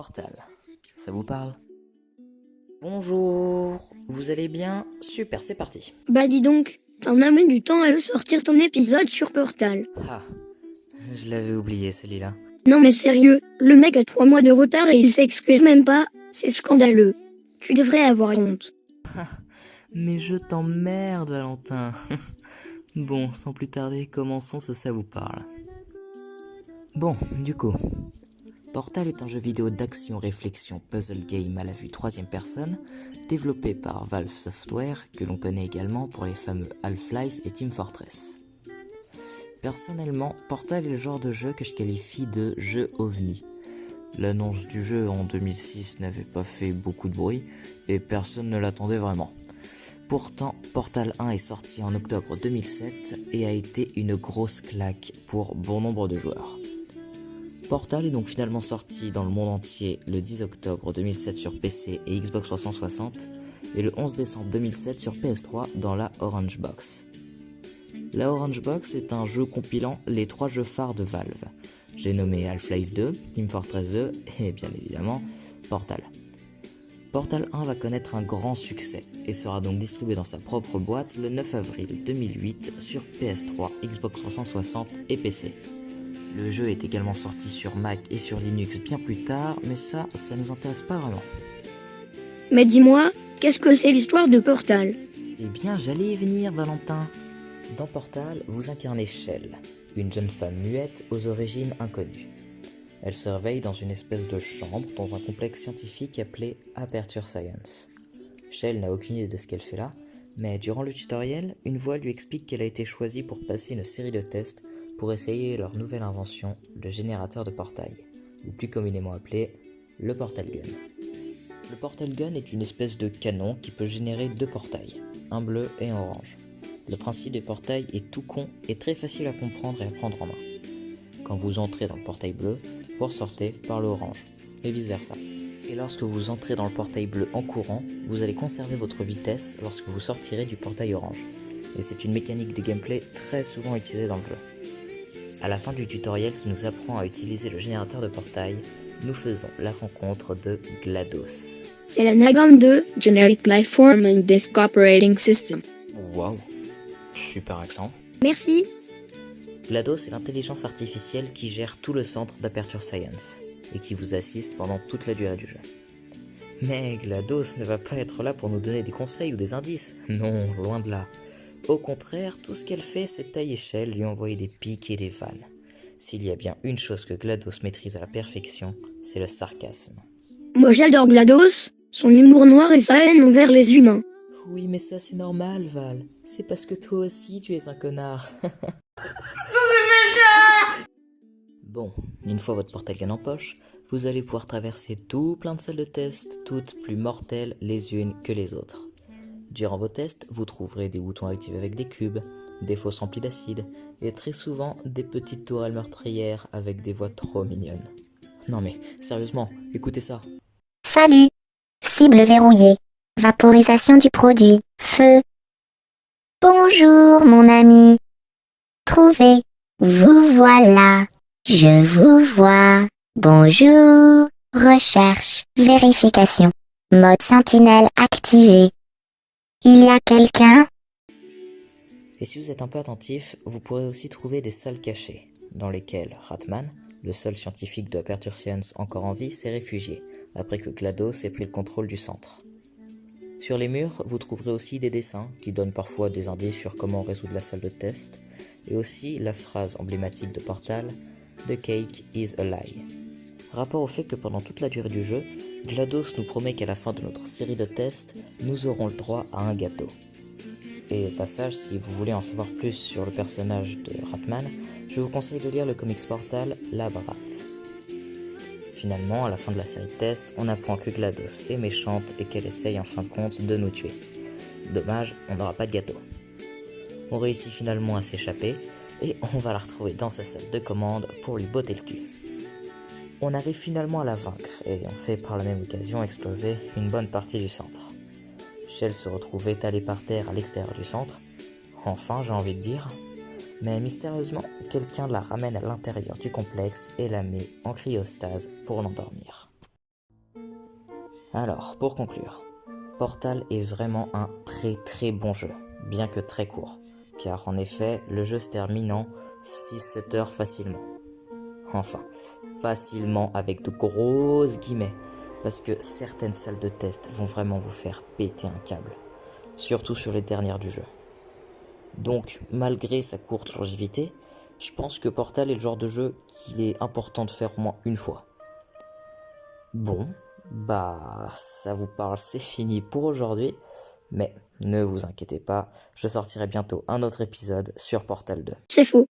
Portal, ça vous parle? Bonjour, vous allez bien? Super, c'est parti. Bah dis donc, t'en as mis du temps à le sortir ton épisode sur Portal. Ah, je l'avais oublié celui-là. Non mais sérieux, le mec a 3 mois de retard et il s'excuse même pas, c'est scandaleux. Tu devrais avoir honte. Mais je t'emmerde, Valentin. Bon, sans plus tarder, commençons ce ça vous parle. Bon, du coup, Portal est un jeu vidéo d'action-réflexion puzzle game à la vue troisième personne, développé par Valve Software, que l'on connaît également pour les fameux Half-Life et Team Fortress. Personnellement, Portal est le genre de jeu que je qualifie de jeu ovni. L'annonce du jeu en 2006 n'avait pas fait beaucoup de bruit et personne ne l'attendait vraiment. Pourtant, Portal 1 est sorti en octobre 2007 et a été une grosse claque pour bon nombre de joueurs. Portal est donc finalement sorti dans le monde entier le 10 octobre 2007 sur PC et Xbox 360 et le 11 décembre 2007 sur PS3 dans la Orange Box. La Orange Box est un jeu compilant les 3 jeux phares de Valve. J'ai nommé Half-Life 2, Team Fortress 2 et bien évidemment Portal. Portal 1 va connaître un grand succès et sera donc distribué dans sa propre boîte le 9 avril 2008 sur PS3, Xbox 360 et PC. Le jeu est également sorti sur Mac et sur Linux bien plus tard, mais ça nous intéresse pas vraiment. Mais dis-moi, qu'est-ce que c'est l'histoire de Portal? Eh bien, j'allais y venir, Valentin. Dans Portal, vous incarnez Shell, une jeune femme muette aux origines inconnues. Elle se réveille dans une espèce de chambre dans un complexe scientifique appelé Aperture Science. Shell n'a aucune idée de ce qu'elle fait là, mais durant le tutoriel, une voix lui explique qu'elle a été choisie pour passer une série de tests pour essayer leur nouvelle invention, le générateur de portail, ou plus communément appelé le Portal Gun. Le Portal Gun est une espèce de canon qui peut générer 2 portails, un bleu et un orange. Le principe des portails est tout con et très facile à comprendre et à prendre en main. Quand vous entrez dans le portail bleu, vous ressortez par le orange, et vice versa. Et lorsque vous entrez dans le portail bleu en courant, vous allez conserver votre vitesse lorsque vous sortirez du portail orange. Et c'est une mécanique de gameplay très souvent utilisée dans le jeu. À la fin du tutoriel qui nous apprend à utiliser le générateur de portail, nous faisons la rencontre de GLaDOS. C'est l'anagramme de Generic Lifeform and Disk Operating System. Waouh, super accent. Merci. GLaDOS est l'intelligence artificielle qui gère tout le centre d'Aperture Science et qui vous assiste pendant toute la durée du jeu. Mais GLaDOS ne va pas être là pour nous donner des conseils ou des indices, non, loin de là. Au contraire, tout ce qu'elle fait, c'est tailler Shell, lui envoyer des pics et des vannes. S'il y a bien une chose que GLaDOS maîtrise à la perfection, c'est le sarcasme. Moi j'adore GLaDOS, son humour noir et sa haine envers les humains. Oui, mais ça c'est normal, Val. C'est parce que toi aussi tu es un connard. Bon, une fois votre Portal Gun en poche, vous allez pouvoir traverser tout plein de salles de test, toutes plus mortelles les unes que les autres. Durant vos tests, vous trouverez des boutons activés avec des cubes, des fosses remplies d'acide, et très souvent des petites tourelles meurtrières avec des voix trop mignonnes. Non mais, sérieusement, écoutez ça. Salut. Cible verrouillée. Vaporisation du produit. Feu. Bonjour, mon ami. Trouvé. Vous voilà. Je vous vois. Bonjour. Recherche. Vérification. Mode sentinelle activé. Il y a quelqu'un? Et si vous êtes un peu attentif, vous pourrez aussi trouver des salles cachées, dans lesquelles Ratman, le seul scientifique de Aperture Science encore en vie, s'est réfugié, après que GLaDOS ait pris le contrôle du centre. Sur les murs, vous trouverez aussi des dessins qui donnent parfois des indices sur comment résoudre la salle de test, et aussi la phrase emblématique de Portal « The cake is a lie ». Rapport au fait que pendant toute la durée du jeu, GLaDOS nous promet qu'à la fin de notre série de tests, nous aurons le droit à un gâteau. Et au passage, si vous voulez en savoir plus sur le personnage de Ratman, je vous conseille de lire le comics Portal Lab Rat. Finalement, à la fin de la série de tests, on apprend que GLaDOS est méchante et qu'elle essaye en fin de compte de nous tuer. Dommage, on n'aura pas de gâteau. On réussit finalement à s'échapper et on va la retrouver dans sa salle de commande pour lui botter le cul. On arrive finalement à la vaincre et on fait par la même occasion exploser une bonne partie du centre. Shell se retrouve étalée par terre à l'extérieur du centre, enfin j'ai envie de dire, mais mystérieusement, quelqu'un la ramène à l'intérieur du complexe et la met en cryostase pour l'endormir. Alors, pour conclure, Portal est vraiment un très très bon jeu, bien que très court, car en effet, le jeu se termine en 6-7 heures facilement. Enfin, facilement avec de grosses guillemets, parce que certaines salles de test vont vraiment vous faire péter un câble, surtout sur les dernières du jeu. Donc, malgré sa courte longévité, je pense que Portal est le genre de jeu qu'il est important de faire au moins une fois. Bon, ça vous parle, c'est fini pour aujourd'hui, mais ne vous inquiétez pas, je sortirai bientôt un autre épisode sur Portal 2. C'est faux.